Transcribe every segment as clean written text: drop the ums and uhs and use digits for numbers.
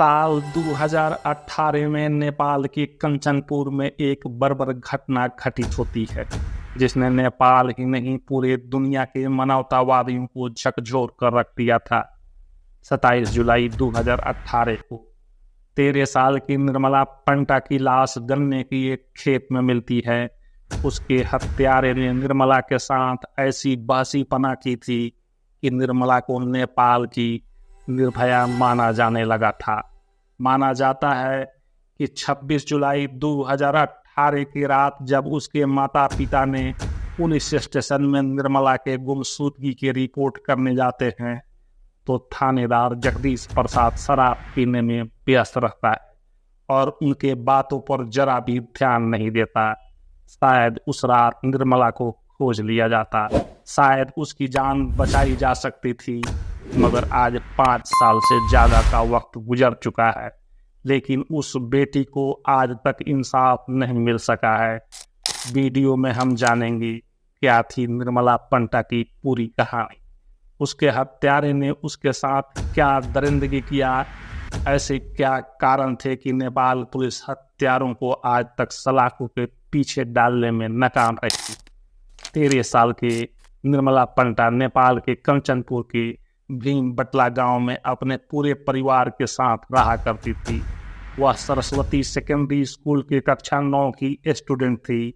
साल 2018 में नेपाल के कंचनपुर में एक बर्बर घटना घटित होती है, जिसने नेपाल ही नहीं पूरे दुनिया के मानवतावादियों को झकझोर कर रख दिया था। 27 जुलाई 2018 को 13 साल की निर्मला पंटा की लाश गन्ने की एक खेत में मिलती है। उसके हत्यारे ने निर्मला के साथ ऐसी बहसीपना की थी कि निर्मला को नेपाल की निर्भया माना जाने लगा था। माना जाता है कि 26 जुलाई 2018 की रात जब उसके माता पिता ने पुलिस स्टेशन में निर्मला के गुमशुदगी की रिपोर्ट करने जाते हैं तो थानेदार जगदीश प्रसाद शराब पीने में व्यस्त रहता है और उनके बातों पर जरा भी ध्यान नहीं देता। शायद उस रात निर्मला को खोज लिया जाता, शायद उसकी जान बचाई जा सकती थी, मगर आज 5 साल से ज़्यादा का वक्त गुजर चुका है, लेकिन उस बेटी को आज तक इंसाफ नहीं मिल सका है। वीडियो में हम जानेंगे क्या थी निर्मला पंटा की पूरी कहानी, उसके हत्यारे ने उसके साथ क्या दरिंदगी किया, ऐसे क्या कारण थे कि नेपाल पुलिस हत्यारों को आज तक सलाखों के पीछे डालने में नाकाम रही। 13 साल की निर्मला पंटा नेपाल के कंचनपुर के भीम बटला गांव में अपने पूरे परिवार के साथ रहा करती थी। वह सरस्वती सेकेंडरी स्कूल की कक्षा 9 की स्टूडेंट थी।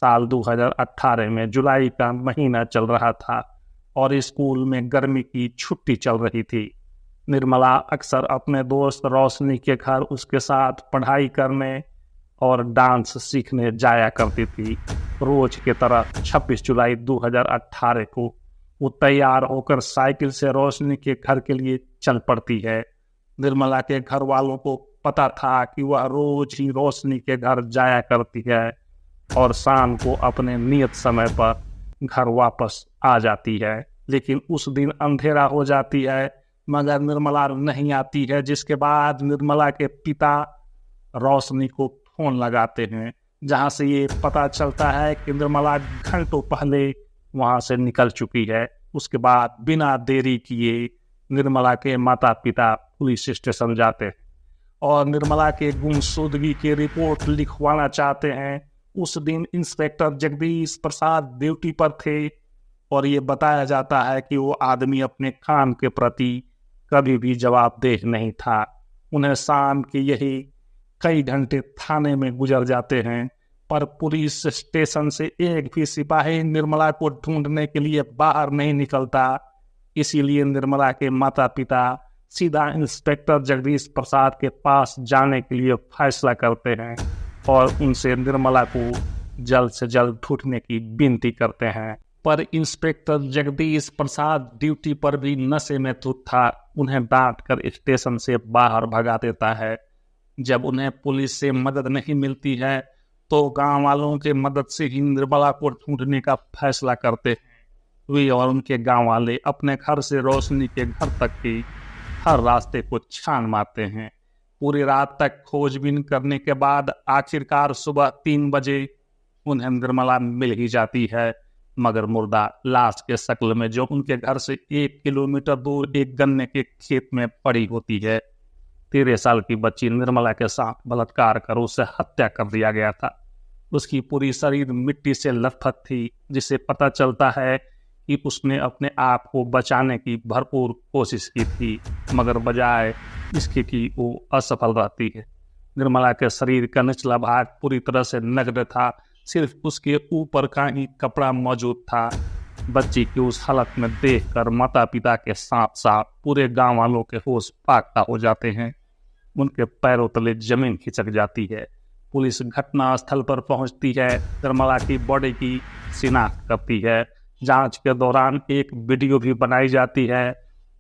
साल 2018 में जुलाई का महीना चल रहा था और स्कूल में गर्मी की छुट्टी चल रही थी। निर्मला अक्सर अपने दोस्त रोशनी के घर उसके साथ पढ़ाई करने और डांस सीखने जाया करती थी। रोज की तरह 26 जुलाई 2018 को वो तैयार होकर साइकिल से रोशनी के घर के लिए चल पड़ती है। निर्मला के घर वालों को पता था कि वह रोज ही रोशनी के घर जाया करती है और शाम को अपने नियत समय पर घर वापस आ जाती है, लेकिन उस दिन अंधेरा हो जाती है मगर निर्मला नहीं आती है, जिसके बाद निर्मला के पिता रोशनी को फोन लगाते हैं, जहां से ये पता चलता है कि निर्मला घंटों पहले वहां से निकल चुकी है। उसके बाद बिना देरी किए निर्मला के माता पिता पुलिस स्टेशन जाते हैं और निर्मला के गुमशुदगी की रिपोर्ट लिखवाना चाहते हैं। उस दिन इंस्पेक्टर जगदीश प्रसाद ड्यूटी पर थे और ये बताया जाता है कि वो आदमी अपने काम के प्रति कभी भी जवाबदेह नहीं था। उन्हें शाम के यही कई घंटे थाने में गुजर जाते हैं, पर पुलिस स्टेशन से एक भी सिपाही निर्मला को ढूंढने के लिए बाहर नहीं निकलता। इसीलिए निर्मला के माता पिता सीधा इंस्पेक्टर जगदीश प्रसाद के पास जाने के लिए फैसला करते हैं और उनसे निर्मला को जल्द से जल्द ढूंढने की विनती करते हैं। पर इंस्पेक्टर जगदीश प्रसाद ड्यूटी पर भी नशे में धुत था। उन्हें डांट कर स्टेशन से बाहर भगा देता है। जब उन्हें पुलिस से मदद नहीं मिलती है तो गांव वालों के मदद से ही निर्मला को ढूंढने का फैसला करते हैं। वे और उनके गांव वाले अपने घर से रोशनी के घर तक की हर रास्ते को छान मारते हैं। पूरी रात तक खोजबीन करने के बाद आखिरकार सुबह 3 बजे उन्हें निर्मला मिल ही जाती है, मगर मुर्दा लाश के शक्ल में, जो उनके घर से 1 किलोमीटर दूर एक गन्ने के खेत में पड़ी होती है। 13 साल की बच्ची निर्मला के साथ बलात्कार कर उसे हत्या कर दिया गया था। उसकी पूरी शरीर मिट्टी से लथपथ थी, जिससे पता चलता है कि उसने अपने आप को बचाने की भरपूर कोशिश की थी, मगर बजाय इसकी कि वो असफल रहती है। निर्मला के शरीर का निचला भाग पूरी तरह से नग्न था, सिर्फ उसके ऊपर का ही कपड़ा मौजूद था। बच्ची की उस हालत में देखकर माता पिता के साथ साथ पूरे गांव वालों के होश फाख्ता हो जाते हैं। उनके पैरों तले जमीन खिसक जाती है। पुलिस घटना स्थल पर पहुंचती है, निर्मला की बॉडी की शिनाख्त करती है। जांच के दौरान एक वीडियो भी बनाई जाती है।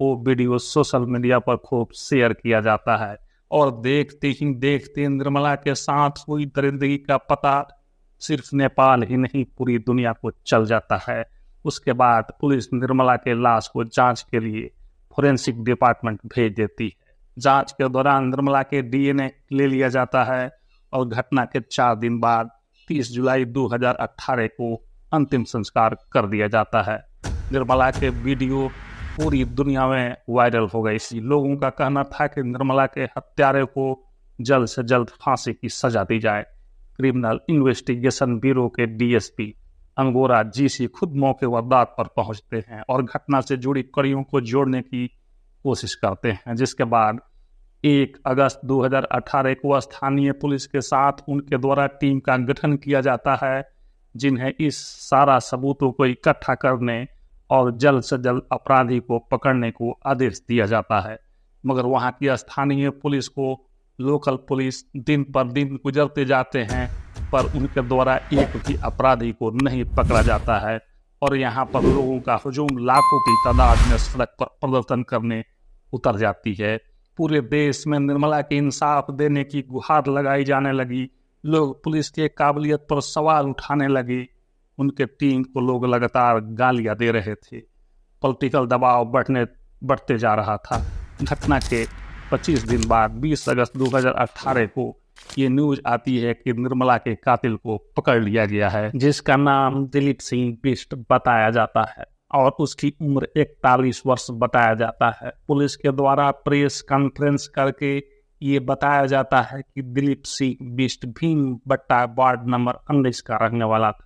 वो वीडियो सोशल मीडिया पर खूब शेयर किया जाता है और देखते ही देखते निर्मला के साथ हुई दरिंदगी का पता सिर्फ नेपाल ही नहीं पूरी दुनिया को चल जाता है। उसके बाद पुलिस निर्मला के लाश को जांच के लिए फोरेंसिक डिपार्टमेंट भेज देती है। जांच के दौरान निर्मला के डीएनए ले लिया जाता है और घटना के 4 दिन बाद 30 जुलाई 2018 को अंतिम संस्कार कर दिया जाता है। निर्मला के वीडियो पूरी दुनिया में वायरल हो गई थी। लोगों का कहना था कि निर्मला के हत्यारे को जल्द से जल्द फांसी की सजा दी जाए। क्रिमिनल इन्वेस्टिगेशन ब्यूरो के डीएसपी अंगोरा जीसी खुद मौके वारदात पर पहुंचते हैं और घटना से जुड़ी कड़ियों को जोड़ने की कोशिश करते हैं, जिसके बाद 1 अगस्त 2018 को स्थानीय पुलिस के साथ उनके द्वारा टीम का गठन किया जाता है, जिन्हें इस सारा सबूतों को इकट्ठा करने और जल्द से जल्द अपराधी को पकड़ने को आदेश दिया जाता है। मगर वहां की स्थानीय पुलिस को लोकल पुलिस दिन पर दिन गुजरते जाते हैं, पर उनके द्वारा एक भी अपराधी को नहीं पकड़ा जाता है और यहाँ पर लोगों का हुजूम लाखों की तादाद में सड़क पर प्रदर्शन करने उतर जाती है। पूरे देश में निर्मला के इंसाफ देने की गुहार लगाई जाने लगी। लोग पुलिस के काबिलियत पर सवाल उठाने लगे। उनके टीम को लोग लगातार गालियां दे रहे थे। पॉलिटिकल दबाव बढ़ते जा रहा था। घटना के 25 दिन बाद 20 अगस्त 2018 को ये न्यूज आती है कि निर्मला के कातिल को पकड़ लिया गया है, जिसका नाम दिलीप सिंह बिष्ट बताया जाता है और उसकी उम्र 41 वर्ष बताया जाता है। पुलिस के द्वारा प्रेस कॉन्फ्रेंस करके ये बताया जाता है कि दिलीप सिंह बिष्ट भीम बट्टा वार्ड नंबर 19 का रहने वाला था।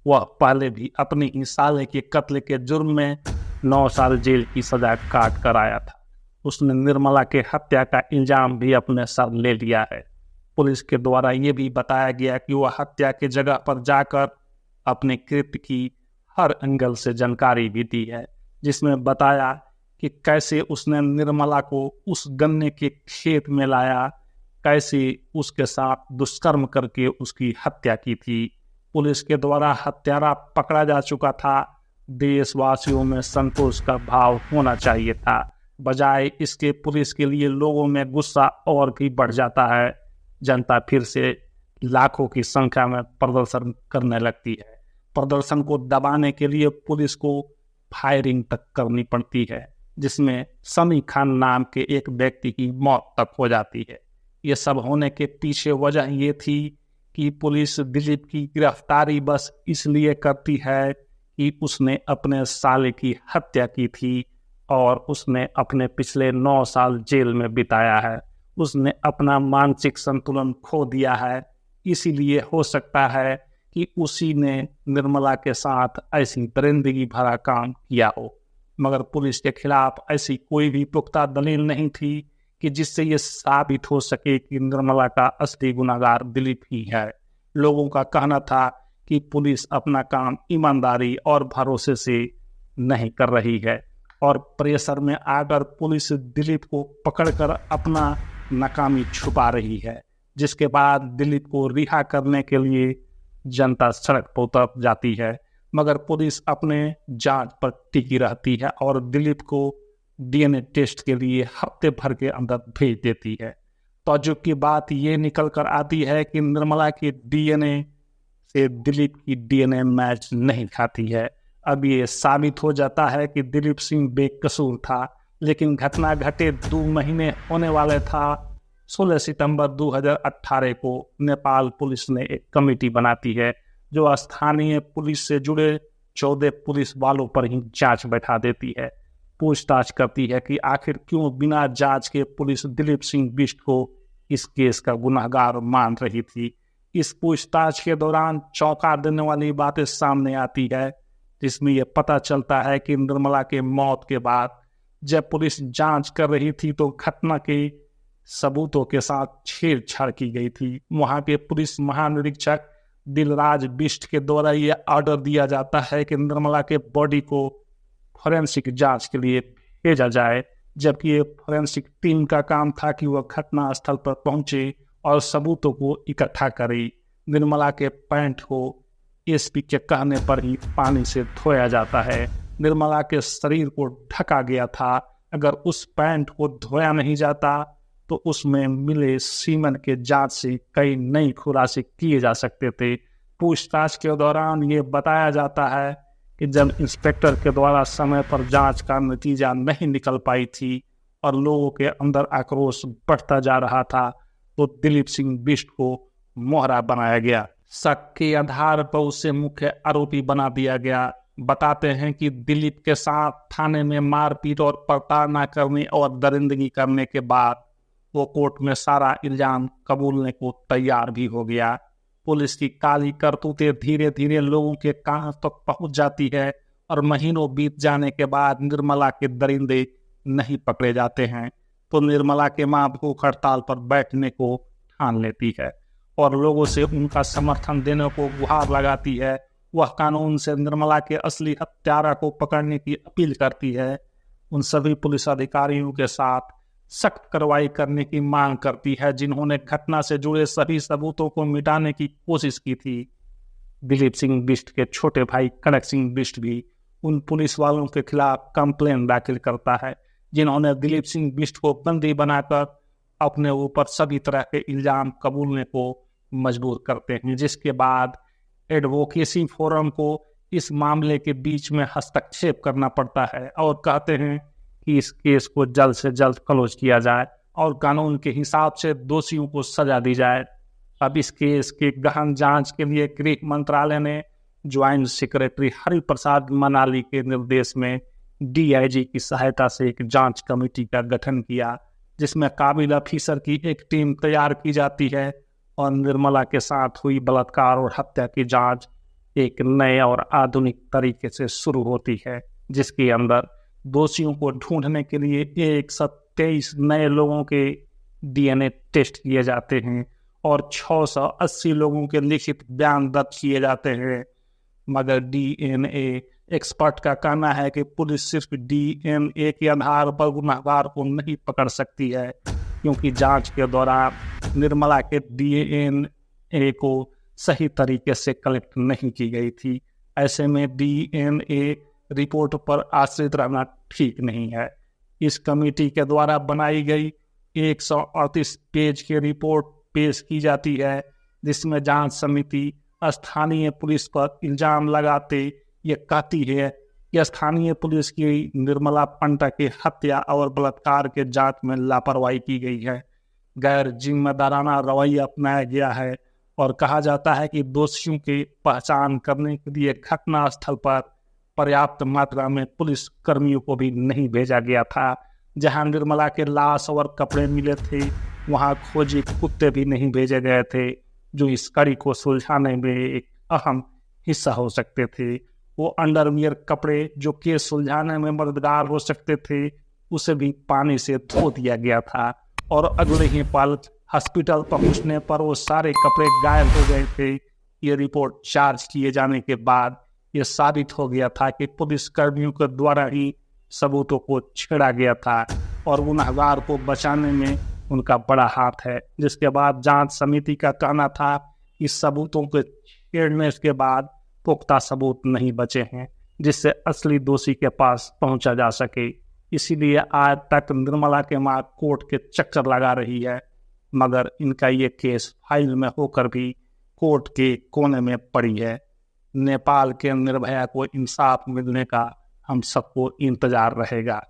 वह पहले भी अपनी ही साले के कत्ल के जुर्म में 9 साल जेल की सजा काट कर आया था। उसने निर्मला के हत्या का इल्जाम भी अपने सर ले लिया है। पुलिस के द्वारा ये भी बताया गया कि वह हत्या की जगह पर जाकर अपने कृत्य की हर एंगल से जानकारी भी दी है, जिसमें बताया कि कैसे उसने निर्मला को उस गन्ने के खेत में लाया, कैसे उसके साथ दुष्कर्म करके उसकी हत्या की थी। पुलिस के द्वारा हत्यारा पकड़ा जा चुका था। देशवासियों में संतोष का भाव होना चाहिए था, बजाय इसके पुलिस के लिए लोगों में गुस्सा और भी बढ़ जाता है। जनता फिर से लाखों की संख्या में प्रदर्शन करने लगती है। प्रदर्शन को दबाने के लिए पुलिस को फायरिंग तक करनी पड़ती है, जिसमें समी खान नाम के एक व्यक्ति की मौत तक हो जाती है। ये सब होने के पीछे वजह ये थी कि पुलिस दिलीप की गिरफ्तारी बस इसलिए करती है कि उसने अपने साले की हत्या की थी और उसने अपने पिछले 9 साल जेल में बिताया है। उसने अपना मानसिक संतुलन खो दिया है। इसीलिए हो सकता है कि उसी ने निर्मला के साथ ऐसी दरिंदगी भरा काम किया हो, मगर पुलिस के खिलाफ ऐसी कोई भी पुख्ता दलील नहीं थी कि जिससे ये साबित हो सके कि निर्मला का असली गुनहगार दिलीप ही है। लोगों का कहना था कि पुलिस अपना काम ईमानदारी और भरोसे से नहीं कर रही है और प्रेशर में आकर पुलिस दिलीप को पकड़कर अपना नाकामी छुपा रही है, जिसके बाद दिलीप को रिहा करने के लिए जनता सड़क पर उतर जाती है। मगर पुलिस अपने जांच पर टिकी रहती है और दिलीप को डीएनए टेस्ट के लिए हफ्ते भर के अंदर भेज देती है। ताज्जुब की बात ये निकल कर आती है कि निर्मला के डीएनए से दिलीप की डीएनए मैच नहीं खाती है। अब ये साबित हो जाता है कि दिलीप सिंह बेकसूर था, लेकिन घटना घटे 2 महीने होने वाले था। 16 सितंबर 2018 को नेपाल पुलिस ने एक कमेटी बनाती है जो स्थानीय पुलिस से जुड़े 14 पुलिस वालों पर ही जांच बैठा देती है। पूछताछ करती है कि आखिर क्यों बिना जांच के पुलिस दिलीप सिंह बिष्ट को इस केस का गुनहगार मान रही थी। इस पूछताछ के दौरान चौंका देने वाली बातें सामने आती है, जिसमें यह पता चलता है कि निर्मला के मौत के बाद जब पुलिस जांच कर रही थी तो घटना के सबूतों के साथ छेड़छाड़ की गई थी। वहां के पुलिस महानिरीक्षक दिलराज बिष्ट के द्वारा यह ऑर्डर दिया जाता है कि निर्मला के बॉडी को फॉरेंसिक जांच के लिए भेजा जाए, जबकि ये फॉरेंसिक टीम का काम था कि वह घटना स्थल पर पहुंचे और सबूतों को इकट्ठा करे। निर्मला के पैंट को एसपी के कहने पर ही पानी से धोया जाता है। निर्मला के शरीर को ढका गया था। अगर उस पैंट को धोया नहीं जाता तो उसमें मिले सीमेंट के जांच से कई नई खुलासे किए जा सकते थे। पूछताछ के दौरान ये बताया जाता है कि जब इंस्पेक्टर के द्वारा समय पर जांच का नतीजा नहीं निकल पाई थी और लोगों के अंदर आक्रोश बढ़ता जा रहा था, तो दिलीप सिंह बिष्ट को मोहरा बनाया गया। शक के आधार पर उसे मुख्य आरोपी बना दिया गया। बताते हैं कि दिलीप के साथ थाने में मारपीट और प्रताड़ना करने और दरिंदगी करने के बाद वो कोर्ट में सारा इल्जाम कबूलने को तैयार भी हो गया। पुलिस की काली करतूतें धीरे धीरे लोगों के कान तक पहुंच जाती है और महीनों बीत जाने के बाद निर्मला के दरिंदे नहीं पकड़े जाते हैं तो निर्मला के मां भूख हड़ताल पर बैठने को ठान लेती है और लोगों से उनका समर्थन देने को गुहार लगाती है। वह कानून से निर्मला के असली हत्यारा को पकड़ने की अपील करती है। उन सभी पुलिस अधिकारियों के साथ सख्त कार्रवाई करने की मांग करती है जिन्होंने घटना से जुड़े सभी सबूतों को मिटाने की कोशिश की थी। दिलीप सिंह बिष्ट के छोटे भाई कनक सिंह बिष्ट भी उन पुलिस वालों के खिलाफ कंप्लेन दाखिल करता है जिन्होंने दिलीप सिंह बिष्ट को बंदी बनाकर अपने ऊपर सभी तरह के इल्जाम कबूलने को मजबूर करते हैं, जिसके बाद एडवोकेसी फोरम को इस मामले के बीच में हस्तक्षेप करना पड़ता है और कहते हैं कि इस केस को जल्द से जल्द क्लोज किया जाए और कानून के हिसाब से दोषियों को सजा दी जाए। अब इस केस के गहन जांच के लिए गृह मंत्रालय ने ज्वाइंट सेक्रेटरी हरिप्रसाद मनाली के निर्देश में डीआईजी की सहायता से एक जांच कमेटी का गठन किया जिसमें काबिल अफसर की एक टीम तैयार की जाती है और निर्मला के साथ हुई बलात्कार और हत्या की जांच एक नए और आधुनिक तरीके से शुरू होती है जिसके अंदर दोषियों को ढूंढने के लिए 123 नए लोगों के डीएनए टेस्ट किए जाते हैं और 680 लोगों के लिखित बयान दर्ज किए जाते हैं। मगर डीएनए एक्सपर्ट का कहना है कि पुलिस सिर्फ डीएनए के आधार पर गुनहगार को नहीं पकड़ सकती है क्योंकि जांच के दौरान निर्मला के डीएनए को सही तरीके से कलेक्ट नहीं की गई थी। ऐसे में डीएनए रिपोर्ट पर आश्रित रहना ठीक नहीं है। इस कमेटी के द्वारा बनाई गई 138 पेज की रिपोर्ट पेश की जाती है जिसमें जांच समिति स्थानीय पुलिस पर इल्जाम लगाते ये कहती है कि स्थानीय पुलिस की निर्मला पंटा की हत्या और बलात्कार के जांच में लापरवाही की गई है, गैर जिम्मेदाराना रवैया अपनाया गया है और कहा जाता है कि दोषियों की पहचान करने के लिए घटना स्थल पर पर्याप्त मात्रा में पुलिस कर्मियों को भी नहीं भेजा गया था। जहां निर्मला के लाश और कपड़े मिले थे वहां खोजी कुत्ते भी नहीं भेजे गए थे जो इस कड़ी को सुलझाने में एक अहम हिस्सा हो सकते थे। वो अंडरवियर कपड़े जो केस सुलझाने में मददगार हो सकते थे उसे भी पानी से धो दिया गया था और अगले ही पल हॉस्पिटल पहुंचने पर वो सारे कपड़े गायब हो गए थे। ये रिपोर्ट चार्ज किए जाने के बाद ये साबित हो गया था कि पुलिस कर्मियों के द्वारा ही सबूतों को छेड़ा गया था और गुनहगार को बचाने में उनका बड़ा हाथ है। जिसके बाद जांच समिति का कहना था कि सबूतों के छेड़ने के बाद पुख्ता सबूत नहीं बचे हैं जिससे असली दोषी के पास पहुंचा जा सके। इसीलिए आज तक निर्मला के मां कोर्ट के चक्कर लगा रही है मगर इनका ये केस फाइल में होकर भी कोर्ट के कोने में पड़ी है। नेपाल के निर्भया को इंसाफ मिलने का हम सबको इंतजार रहेगा।